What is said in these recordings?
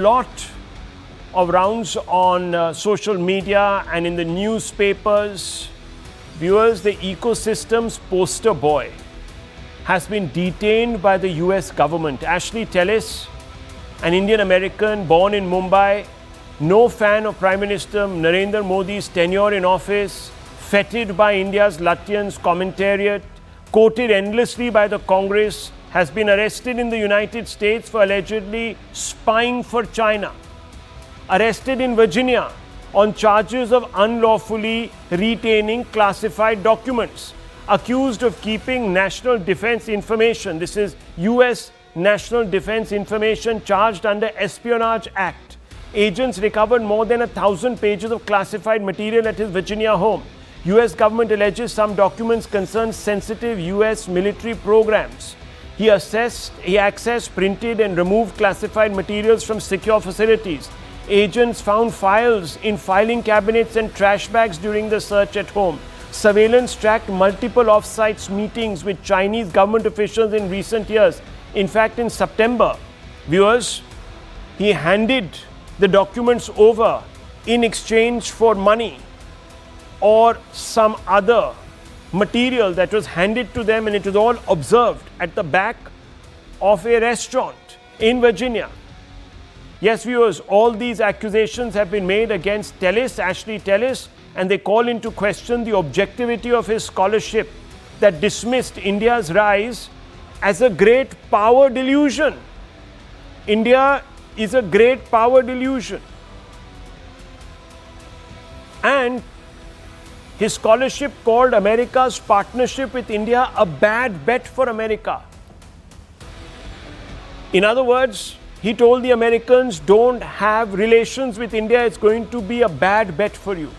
lot of rounds on social media and in the newspapers. Viewers, the ecosystem's poster boy has been detained by the US government. Ashley Tellis, an Indian American born in Mumbai, no fan of Prime Minister Narendra Modi's tenure in office, feted by India's Lutyens commentariat, quoted endlessly by the Congress, has been arrested in the United States for allegedly spying for China. Arrested in Virginia on charges of unlawfully retaining classified documents. Accused of keeping national defense information. This is US National Defense Information charged under Espionage Act. Agents recovered more than 1,000 pages of classified material at his Virginia home. US government alleges some documents concern sensitive US military programs. He accessed, printed and removed classified materials from secure facilities. Agents found files in filing cabinets and trash bags during the search at home. Surveillance tracked multiple off-site meetings with Chinese government officials in recent years. In fact, in September, viewers, he handed the documents over in exchange for money or some other material that was handed to them, and it was all observed at the back of a restaurant in Virginia. Yes, viewers, all these accusations have been made against Tellis, Ashley Tellis, and they call into question the objectivity of his scholarship that dismissed India's rise as a great power delusion. India is a great power delusion. And his scholarship called America's partnership with India a bad bet for America. In other words, he told the Americans, don't have relations with India, it's going to be a bad bet for you.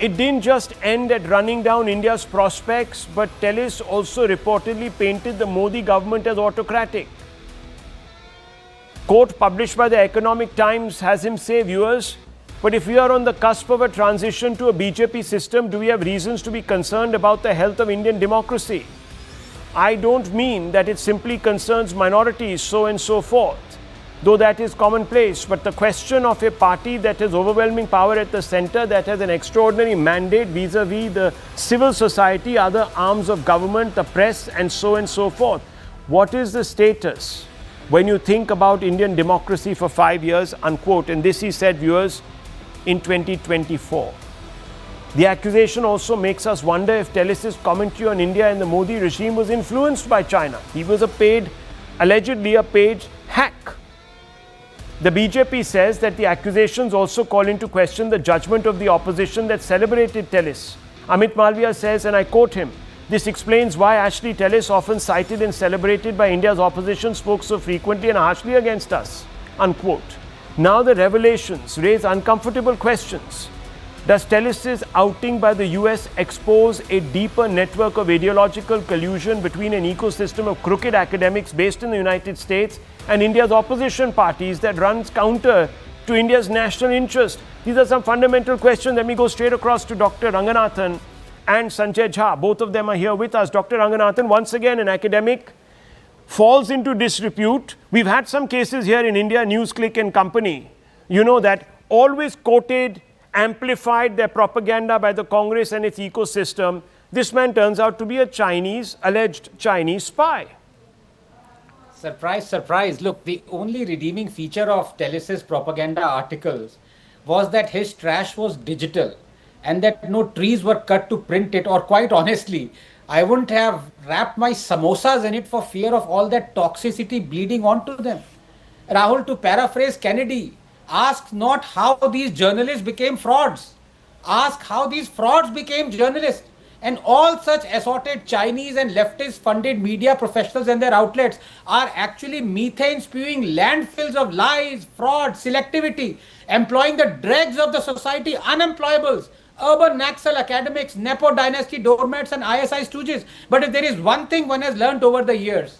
It didn't just end at running down India's prospects, but Tellis also reportedly painted the Modi government as autocratic. Quote published by the Economic Times has him say, viewers, but if we are on the cusp of a transition to a BJP system, do we have reasons to be concerned about the health of Indian democracy? I don't mean that it simply concerns minorities, so and so forth, though that is commonplace. But the question of a party that has overwhelming power at the center, that has an extraordinary mandate vis-a-vis the civil society, other arms of government, the press, and so forth. What is the status when you think about Indian democracy for 5 years, unquote. And this he said, viewers, in 2024. The accusation also makes us wonder if Tellis' commentary on India and the Modi regime was influenced by China. He was allegedly a paid hack. The BJP says that the accusations also call into question the judgment of the opposition that celebrated Tellis. Amit Malviya says, and I quote him, this explains why Ashley Tellis, often cited and celebrated by India's opposition, spoke so frequently and harshly against us, unquote. Now the revelations raise uncomfortable questions. Does Tellis' outing by the US expose a deeper network of ideological collusion between an ecosystem of crooked academics based in the United States and India's opposition parties that runs counter to India's national interest? These are some fundamental questions. Let me go straight across to Dr. Ranganathan and Sanjay Jha. Both of them are here with us. Dr. Ranganathan, once again, an academic falls into disrepute. We've had some cases here in India, NewsClick and company, that always quoted, amplified their propaganda by the Congress and its ecosystem. This man turns out to be a alleged Chinese spy. Surprise, surprise. Look, the only redeeming feature of Tellis' propaganda articles was that his trash was digital and that no trees were cut to print it, or quite honestly, I wouldn't have wrapped my samosas in it for fear of all that toxicity bleeding onto them. Rahul, to paraphrase Kennedy, ask not how these journalists became frauds. Ask how these frauds became journalists. And all such assorted Chinese and leftist funded media professionals and their outlets are actually methane spewing landfills of lies, fraud, selectivity, employing the dregs of the society, unemployables, urban Naxal academics, Nepo dynasty doormats and ISI stooges. But if there is one thing one has learnt over the years,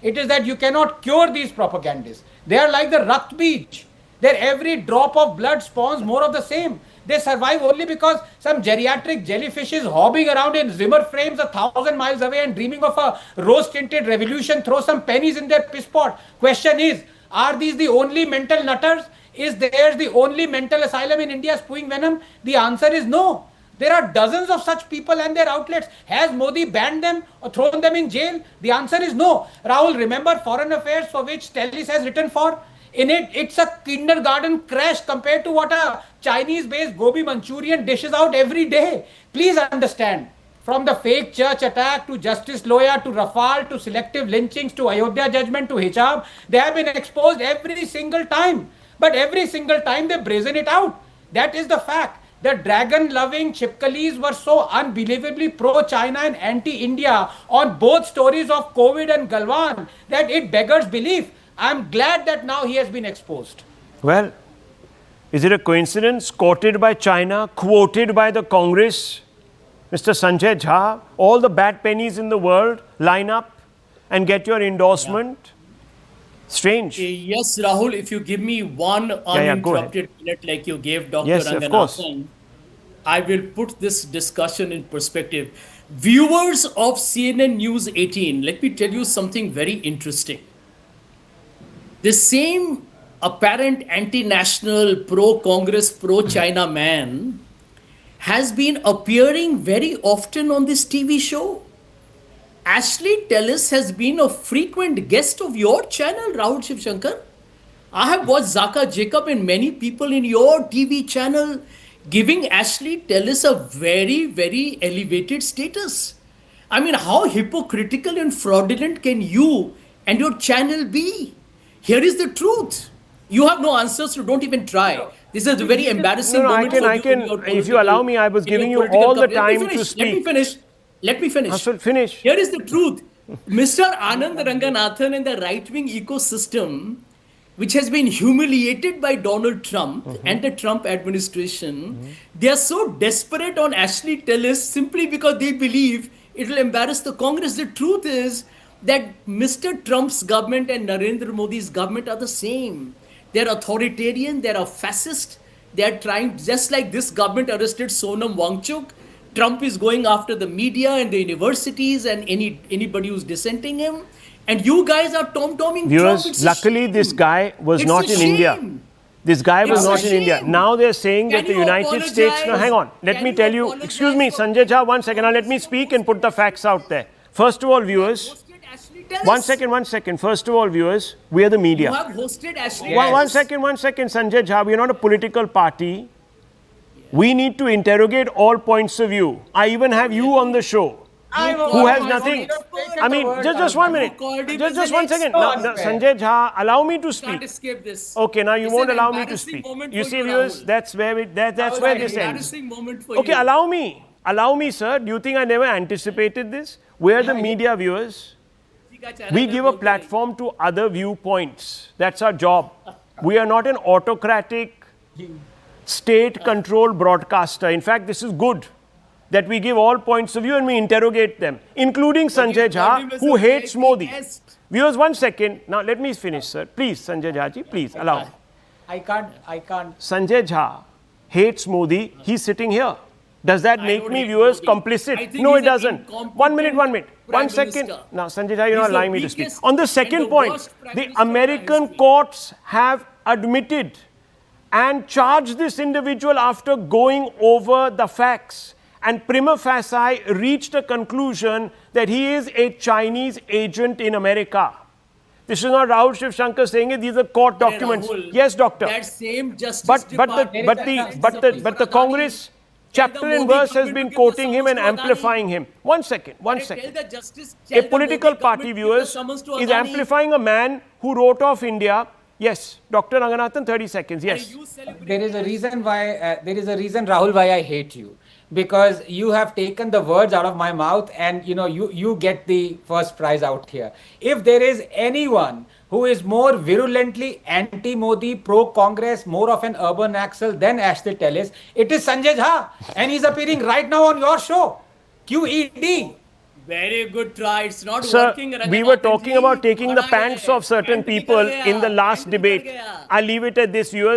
it is that you cannot cure these propagandists. They are like the Rakt Beej. Their every drop of blood spawns more of the same. They survive only because some geriatric jellyfish is hobbing around in Zimmer frames 1,000 miles away and dreaming of a rose-tinted revolution, throw some pennies in their piss pot. Question is, Are these the only mental nutters? Is there the only mental asylum in India spewing venom? The answer is no. There are dozens of such people and their outlets. Has Modi banned them or thrown them in jail? The answer is no. Rahul, remember Foreign Affairs, for which Tellis has written for? In it, it's a kindergarten crash compared to what a Chinese-based Gobi Manchurian dishes out every day. Please understand. From the fake church attack to Justice Loya to Rafale to selective lynchings to Ayodhya judgment to hijab, they have been exposed every single time. But every single time they brazen it out. That is the fact. The dragon-loving Chipkalis were so unbelievably pro-China and anti-India on both stories of COVID and Galwan that it beggars belief. I'm glad that now he has been exposed. Well, is it a coincidence? Quoted by China, quoted by the Congress, Mr. Sanjay Jha, all the bad pennies in the world line up and get your endorsement? Yeah. Strange. Yes, Rahul, if you give me one uninterrupted minute like you gave Dr. Ranganathan, I will put this discussion in perspective. Viewers of CNN News 18, let me tell you something very interesting. The same apparent anti-national, pro-Congress, pro-China man has been appearing very often on this TV show. Ashley Tellis has been a frequent guest of your channel, Rahul Shivshankar. I have watched Zaka Jacob and many people in your TV channel giving Ashley Tellis a very, very elevated status. I mean, how hypocritical and fraudulent can you and your channel be? Here is the truth. You have no answers, so don't even try. This is a very embarrassing moment for you. I can. If you allow me, I was giving you all the time to speak. Let me finish. Finish. Here is the truth. Mr. Anand Ranganathan and the right-wing ecosystem, which has been humiliated by Donald Trump and the Trump administration, they are so desperate on Ashley Tellis simply because they believe it will embarrass the Congress. The truth is that Mr. Trump's government and Narendra Modi's government are the same. They're authoritarian, they're fascist, they're trying, just like this government arrested Sonam Wangchuk, Trump is going after the media and the universities and anybody who's dissenting him. And you guys are tom-tomming Trump. Luckily this guy was not in India. This guy was not in India. Now they're saying that the United States... No, hang on. Let me tell you. Excuse me, Sanjay Jha, 1 second. Now let me speak and put the facts out there. First of all, viewers... One second. First of all, viewers, we are the media. You have hosted Ashley. One second, Sanjay Jha. We are not a political party. We need to interrogate all points of view. I even have you on the show. Who has nothing. I mean, just 1 minute. Just 1 second. Now, Sanjay Jha, allow me to speak. Can't escape this. Okay, now you won't allow me to speak. You see, viewers, that's where this ends. Okay, allow me, sir. Do you think I never anticipated this? We are the media, viewers. We give a platform to other viewpoints. That's our job. We are not an autocratic, state-controlled broadcaster. In fact, this is good that we give all points of view and we interrogate them, including Sanjay Jha, who hates Modi. Viewers, 1 second. Now, let me finish, sir. Please, Sanjay Jha ji, please, allow me. I can't. Sanjay Jha hates Modi. He's sitting here. Does that make me, viewers, complicit? No, it doesn't. 1 minute. 1 second. Now, Sanjay Jha, you're not allowing me to speak. On the second point, the American courts have admitted and charged this individual after going over the facts. And prima facie reached a conclusion that he is a Chinese agent in America. This is not Rahul Shivshankar saying it. These are court documents. Rahul, yes, doctor. That same Justice But the Congress chapter and verse has been quoting him and amplifying him. 1 second. A political party, viewers, is amplifying a man who wrote off India. Yes, Dr. Ranganathan, 30 seconds. Yes. There is a reason, Rahul, why I hate you. Because you have taken the words out of my mouth and you get the first prize out here. If there is anyone who is more virulently anti-Modi, pro-Congress, more of an urban axle than Ashley Tellis, it is Sanjay Jha. And he's appearing right now on your show. QED. Very good try. It's not Sir, working. We were talking about taking the pants of certain people in the last debate. I'll leave it at this, viewers.